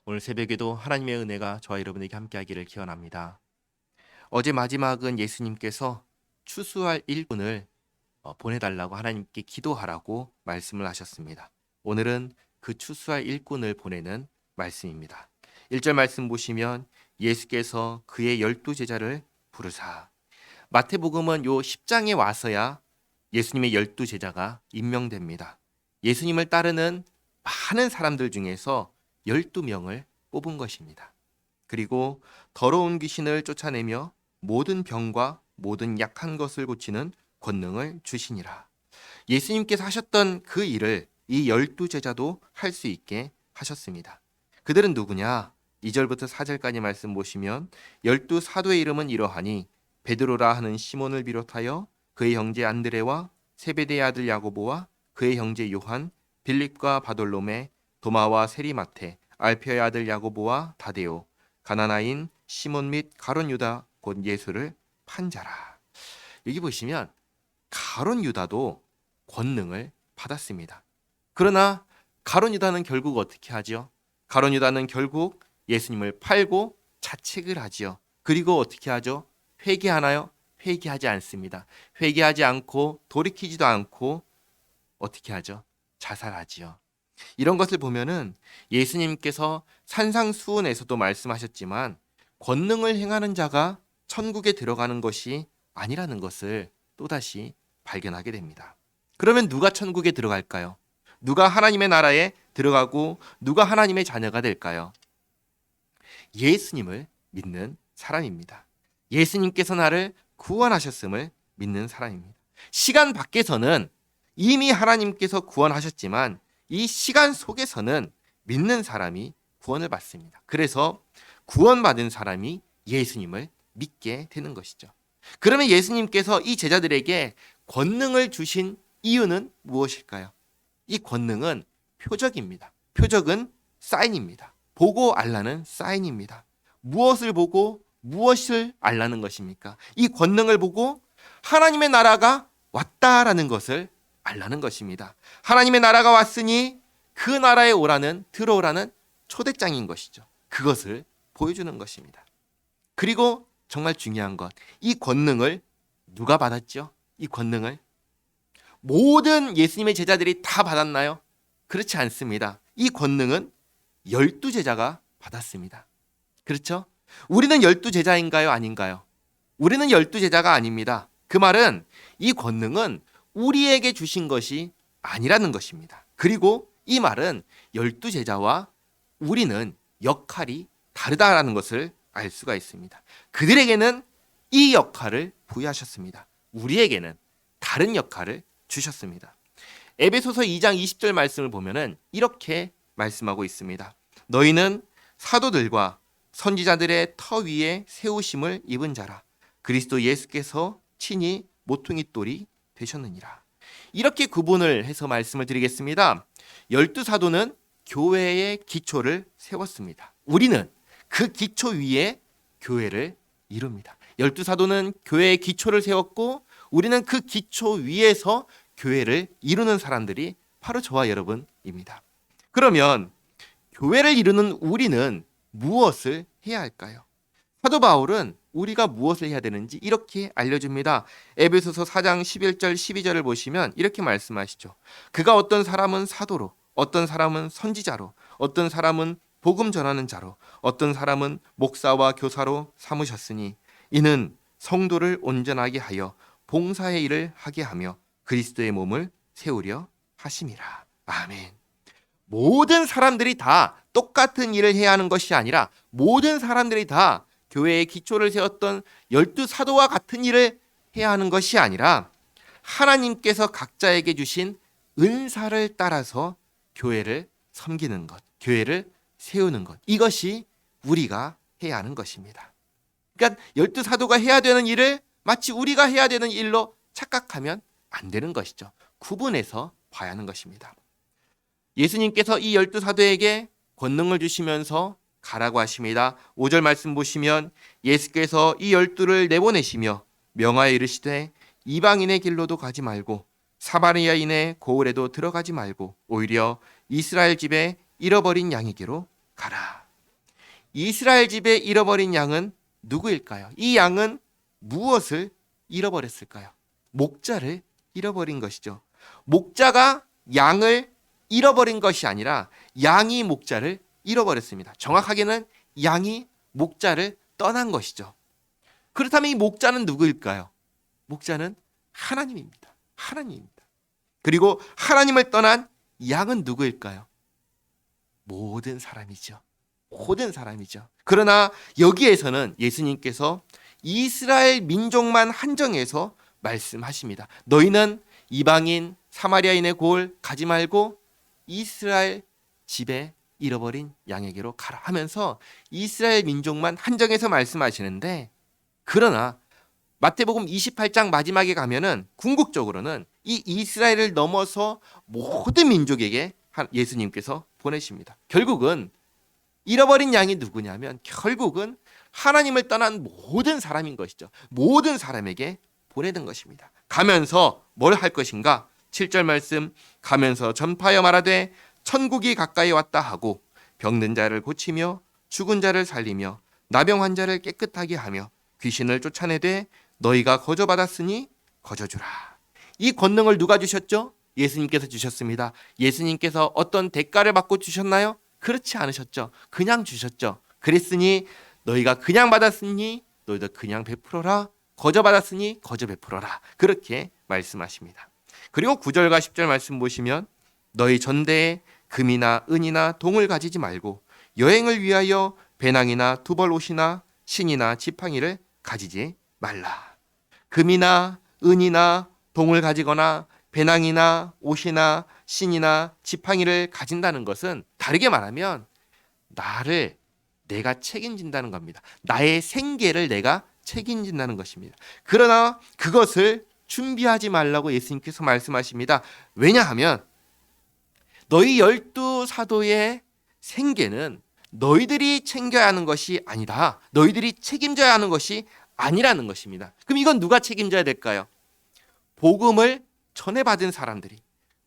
오늘 새벽에도 하나님의 은혜가 저와 여러분에게 함께하기를 기원합니다. 어제 마지막은 예수님께서 추수할 일꾼을 보내달라고 하나님께 기도하라고 말씀을 하셨습니다. 오늘은 그 추수할 일꾼을 보내는 말씀입니다. 1절 말씀 보시면 예수께서 그의 12제자를 부르사. 마태복음은 요 10장에 와서야 예수님의 12제자가 임명됩니다. 예수님을 따르는 많은 사람들 중에서 12명을 뽑은 것입니다. 그리고 더러운 귀신을 쫓아내며 모든 병과 모든 약한 것을 고치는 권능을 주시니라. 예수님께서 하셨던 그 일을 이 12제자도 할 수 있게 하셨습니다. 그들은 누구냐? 2절부터 4절까지 말씀 보시면 12사도의 이름은 이러하니 베드로라 하는 시몬을 비롯하여 그의 형제 안드레와 세베대의 아들 야고보와 그의 형제 요한, 빌립과 바돌로메, 도마와 세리마테, 알페의 아들 야고보와 다데오, 가나나인 시몬 및 가룟 유다 곧 예수를 판 자라. 여기 보시면 가룟 유다도 권능을 받았습니다. 그러나 가룟 유다는 결국 어떻게 하죠? 가룟 유다는 결국 예수님을 팔고 자책을 하지요. 그리고 어떻게 하죠? 회개하나요? 회개하지 않습니다. 회개하지 않고 돌이키지도 않고 어떻게 하죠? 자살하지요. 이런 것을 보면은 예수님께서 산상수훈에서도 말씀하셨지만 권능을 행하는 자가 천국에 들어가는 것이 아니라는 것을 또다시 발견하게 됩니다. 그러면 누가 천국에 들어갈까요? 누가 하나님의 나라에 들어가고 누가 하나님의 자녀가 될까요? 예수님을 믿는 사람입니다. 예수님께서 나를 구원하셨음을 믿는 사람입니다. 시간 밖에서는 이미 하나님께서 구원하셨지만 이 시간 속에서는 믿는 사람이 구원을 받습니다. 그래서 구원받은 사람이 예수님을 믿게 되는 것이죠. 그러면 예수님께서 이 제자들에게 권능을 주신 이유는 무엇일까요? 이 권능은 표적입니다. 표적은 사인입니다. 보고 알라는 사인입니다. 무엇을 보고 무엇을 알라는 것입니까? 이 권능을 보고 하나님의 나라가 왔다라는 것을 알라는 것입니다. 하나님의 나라가 왔으니 그 나라에 오라는 들어오라는 초대장인 것이죠. 그것을 보여주는 것입니다. 그리고 정말 중요한 것, 이 권능을 누가 받았죠? 이 권능을 모든 예수님의 제자들이 다 받았나요? 그렇지 않습니다. 이 권능은 12제자가 받았습니다. 그렇죠? 우리는 12제자인가요? 아닌가요? 우리는 12제자가 아닙니다. 그 말은 이 권능은 우리에게 주신 것이 아니라는 것입니다. 그리고 이 말은 12제자와 우리는 역할이 다르다라는 것을 알 수가 있습니다. 그들에게는 이 역할을 부여하셨습니다. 우리에게는 다른 역할을 주셨습니다. 에베소서 2장 20절 말씀을 보면은 이렇게 말씀하고 있습니다. 너희는 사도들과 선지자들의 터 위에 세우심을 입은 자라. 그리스도 예수께서 친히 모퉁이 돌이 되셨느니라. 이렇게 구분을 해서 말씀을 드리겠습니다. 12사도는 교회의 기초를 세웠습니다. 우리는 그 기초 위에 교회를 이룹니다. 12사도는 교회의 기초를 세웠고 우리는 그 기초 위에서 교회를 이루는 사람들이 바로 저와 여러분입니다. 그러면 교회를 이루는 우리는 무엇을 해야 할까요? 사도 바울은 우리가 무엇을 해야 되는지 이렇게 알려줍니다. 에베소서 4장 11절 12절을 보시면 이렇게 말씀하시죠. 그가 어떤 사람은 사도로, 어떤 사람은 선지자로, 어떤 사람은 복음 전하는 자로, 어떤 사람은 목사와 교사로 삼으셨으니 이는 성도를 온전하게 하여 봉사의 일을 하게 하며 그리스도의 몸을 세우려 하심이라. 아멘. 모든 사람들이 다 똑같은 일을 해야 하는 것이 아니라 모든 사람들이 다 교회의 기초를 세웠던 12사도와 같은 일을 해야 하는 것이 아니라 하나님께서 각자에게 주신 은사를 따라서 교회를 섬기는 것, 교회를 세우는 것, 이것이 우리가 해야 하는 것입니다. 그러니까 12사도가 해야 되는 일을 마치 우리가 해야 되는 일로 착각하면 안 되는 것이죠. 구분해서 봐야 하는 것입니다. 예수님께서 이 12사도에게 권능을 주시면서 가라고 하십니다. 5절 말씀 보시면 예수께서 이 12를 내보내시며 명하여 이르시되 이방인의 길로도 가지 말고 사마리아인의 고을에도 들어가지 말고 오히려 이스라엘 집에 잃어버린 양에게로 가라. 이스라엘 집에 잃어버린 양은 누구일까요? 이 양은 무엇을 잃어버렸을까요? 목자를 잃어버린 것이죠. 목자가 양을 잃어버린 것이 아니라 양이 목자를 잃어버렸습니다. 정확하게는 양이 목자를 떠난 것이죠. 그렇다면 이 목자는 누구일까요? 목자는 하나님입니다. 하나님입니다. 그리고 하나님을 떠난 양은 누구일까요? 모든 사람이죠. 모든 사람이죠. 그러나 여기에서는 예수님께서 이스라엘 민족만 한정해서 말씀하십니다. 너희는 이방인 사마리아인의 골 가지 말고 이스라엘 집에 잃어버린 양에게로 가라 하면서 이스라엘 민족만 한정해서 말씀하시는데, 그러나 마태복음 28장 마지막에 가면은 궁극적으로는 이 이스라엘을 넘어서 모든 민족에게 예수님께서 보내십니다. 결국은 잃어버린 양이 누구냐면 결국은 하나님을 떠난 모든 사람인 것이죠. 모든 사람에게 보내는 것입니다. 가면서 뭘 할 것인가? 7절 말씀, 가면서 전파하여 말하되 천국이 가까이 왔다 하고 병든 자를 고치며 죽은 자를 살리며 나병 환자를 깨끗하게 하며 귀신을 쫓아내되 너희가 거저받았으니 거저주라. 이 권능을 누가 주셨죠? 예수님께서 주셨습니다. 예수님께서 어떤 대가를 받고 주셨나요? 그렇지 않으셨죠. 그냥 주셨죠. 그랬으니 너희가 그냥 받았으니 너희도 그냥 베풀어라. 거저 받았으니 거저 베풀어라. 그렇게 말씀하십니다. 그리고 9절과 10절 말씀 보시면 너희 전대에 금이나 은이나 동을 가지지 말고 여행을 위하여 배낭이나 두벌 옷이나 신이나 지팡이를 가지지 말라. 금이나 은이나 동을 가지거나 배낭이나 옷이나 신이나 지팡이를 가진다는 것은 다르게 말하면 내가 책임진다는 겁니다. 나의 생계를 내가 책임진다는 것입니다. 그러나 그것을 준비하지 말라고 예수님께서 말씀하십니다. 왜냐하면 너희 12사도의 생계는 너희들이 챙겨야 하는 것이 아니다. 너희들이 책임져야 하는 것이 아니라는 것입니다. 그럼 이건 누가 책임져야 될까요? 복음을 전해받은 사람들이,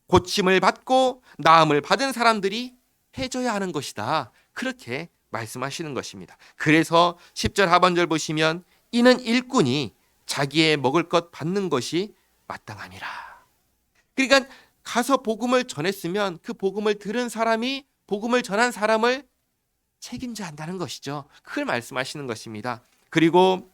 고침을 받고 나음을 받은 사람들이 해줘야 하는 것이다. 그렇게 말씀하시는 것입니다. 그래서 10절 하반절 보시면 이는 일꾼이 자기의 먹을 것 받는 것이 마땅함이라. 그러니까 가서 복음을 전했으면 그 복음을 들은 사람이 복음을 전한 사람을 책임져야 한다는 것이죠. 그걸 말씀하시는 것입니다. 그리고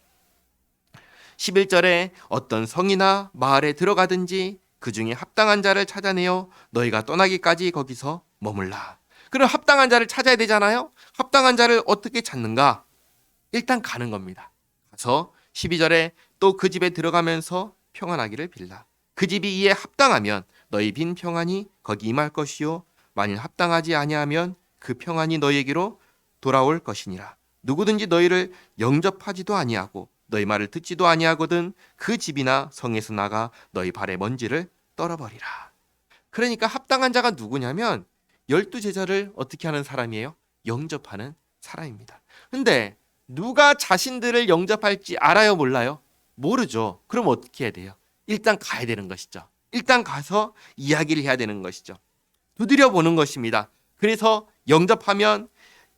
11절에 어떤 성이나 마을에 들어가든지 그 중에 합당한 자를 찾아내어 너희가 떠나기까지 거기서 머물라. 그럼 합당한 자를 찾아야 되잖아요. 합당한 자를 어떻게 찾는가? 일단 가는 겁니다. 가서 12절에 또 그 집에 들어가면서 평안하기를 빌라. 그 집이 이에 합당하면 너희 빈 평안이 거기 임할 것이요 만일 합당하지 아니하면 그 평안이 너희에게로 돌아올 것이니라. 누구든지 너희를 영접하지도 아니하고 너희 말을 듣지도 아니하거든 그 집이나 성에서 나가 너희 발에 먼지를 떨어버리라. 그러니까 합당한 자가 누구냐면 12제자를 어떻게 하는 사람이에요? 영접하는 사람입니다. 근데 누가 자신들을 영접할지 알아요, 몰라요? 모르죠. 그럼 어떻게 해야 돼요? 일단 가야 되는 것이죠. 일단 가서 이야기를 해야 되는 것이죠. 두드려 보는 것입니다. 그래서 영접하면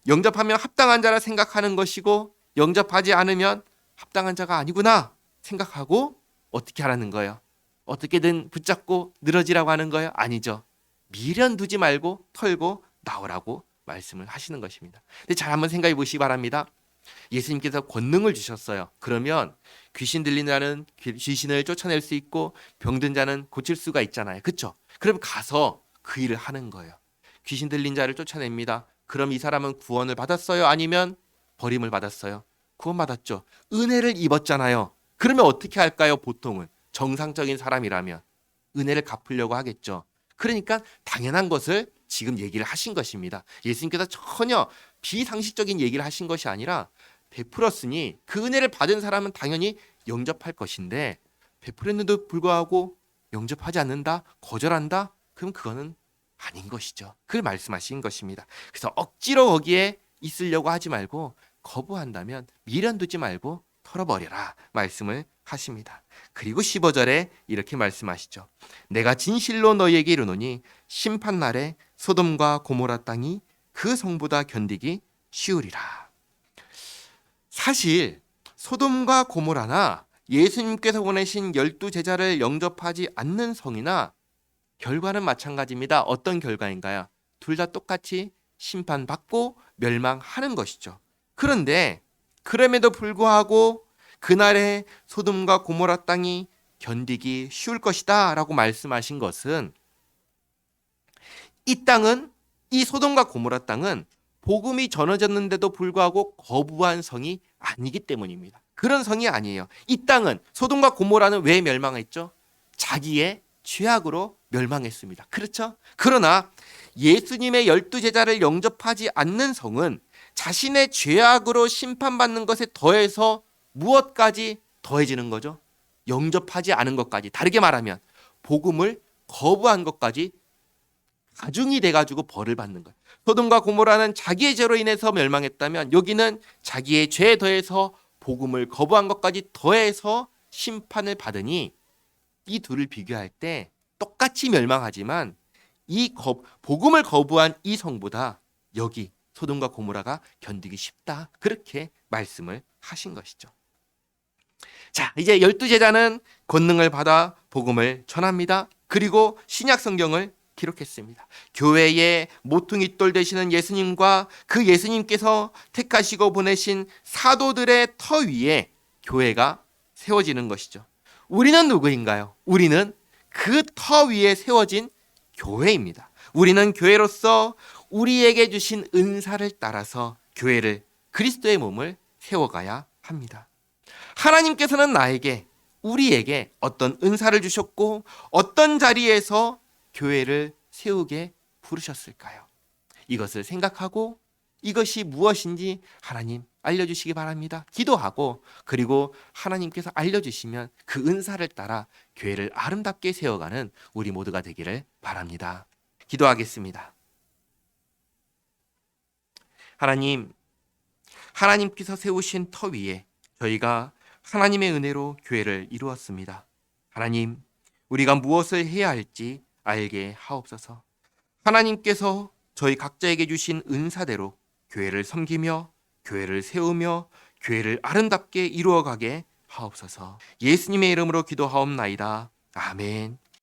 합당한 자라 생각하는 것이고, 영접하지 않으면 합당한 자가 아니구나 생각하고 어떻게 하라는 거예요? 어떻게든 붙잡고 늘어지라고 하는 거예요? 아니죠. 미련 두지 말고 털고 나오라고 말씀을 하시는 것입니다. 근데 잘 한번 생각해 보시기 바랍니다. 예수님께서 권능을 주셨어요. 그러면 귀신 들리는 자는 귀신을 쫓아낼 수 있고 병든 자는 고칠 수가 있잖아요. 그렇죠? 그럼 가서 그 일을 하는 거예요. 귀신 들린 자를 쫓아냅니다. 그럼 이 사람은 구원을 받았어요? 아니면 버림을 받았어요? 구원받았죠. 은혜를 입었잖아요. 그러면 어떻게 할까요? 보통은 정상적인 사람이라면 은혜를 갚으려고 하겠죠. 그러니까 당연한 것을 지금 얘기를 하신 것입니다. 예수님께서 전혀 비상식적인 얘기를 하신 것이 아니라 베풀었으니 그 은혜를 받은 사람은 당연히 영접할 것인데, 베풀었는데도 불구하고 영접하지 않는다, 거절한다, 그럼 그거는 아닌 것이죠. 그걸 말씀하신 것입니다. 그래서 억지로 거기에 있으려고 하지 말고, 거부한다면 미련 두지 말고 털어버려라 말씀을 하십니다. 그리고 15절에 이렇게 말씀하시죠. 내가 진실로 너희에게 이르노니 심판날에 소돔과 고모라 땅이 그 성보다 견디기 쉬우리라. 사실 소돔과 고모라나 예수님께서 보내신 12제자를 영접하지 않는 성이나 결과는 마찬가지입니다. 어떤 결과인가요? 둘 다 똑같이 심판받고 멸망하는 것이죠. 그런데 그럼에도 불구하고 그날의 소돔과 고모라 땅이 견디기 쉬울 것이다 라고 말씀하신 것은 이 소돔과 고모라 땅은 복음이 전해졌는데도 불구하고 거부한 성이 아니기 때문입니다. 그런 성이 아니에요. 이 땅은 소돔과 고모라는 왜 멸망했죠? 자기의 죄악으로 멸망했습니다. 그렇죠? 그러나 예수님의 12제자를 영접하지 않는 성은 자신의 죄악으로 심판받는 것에 더해서 무엇까지 더해지는 거죠? 영접하지 않은 것까지. 다르게 말하면 복음을 거부한 것까지 가중이 돼가지고 벌을 받는 거예요. 소돔과 고모라는 자기의 죄로 인해서 멸망했다면 여기는 자기의 죄에 더해서 복음을 거부한 것까지 더해서 심판을 받으니 이 둘을 비교할 때 똑같이 멸망하지만 복음을 거부한 이 성보다 여기 소돔과 고모라가 견디기 쉽다. 그렇게 말씀을 하신 것이죠. 자, 이제 12제자는 권능을 받아 복음을 전합니다. 그리고 신약 성경을 기록했습니다. 교회의 모퉁이 돌 되시는 예수님과 그 예수님께서 택하시고 보내신 사도들의 터 위에 교회가 세워지는 것이죠. 우리는 누구인가요? 우리는 그 터 위에 세워진 교회입니다. 우리는 교회로서 우리에게 주신 은사를 따라서 교회를, 그리스도의 몸을 세워가야 합니다. 하나님께서는 우리에게 어떤 은사를 주셨고 어떤 자리에서 교회를 세우게 부르셨을까요? 이것을 생각하고 이것이 무엇인지 하나님 알려주시기 바랍니다. 기도하고 그리고 하나님께서 알려주시면 그 은사를 따라 교회를 아름답게 세워가는 우리 모두가 되기를 바랍니다. 기도하겠습니다. 하나님께서 세우신 터 위에 저희가 하나님의 은혜로 교회를 이루었습니다. 하나님, 우리가 무엇을 해야 할지 알게 하옵소서. 하나님께서 저희 각자에게 주신 은사대로 교회를 섬기며 교회를 세우며 교회를 아름답게 이루어가게 하옵소서. 예수님의 이름으로 기도하옵나이다. 아멘.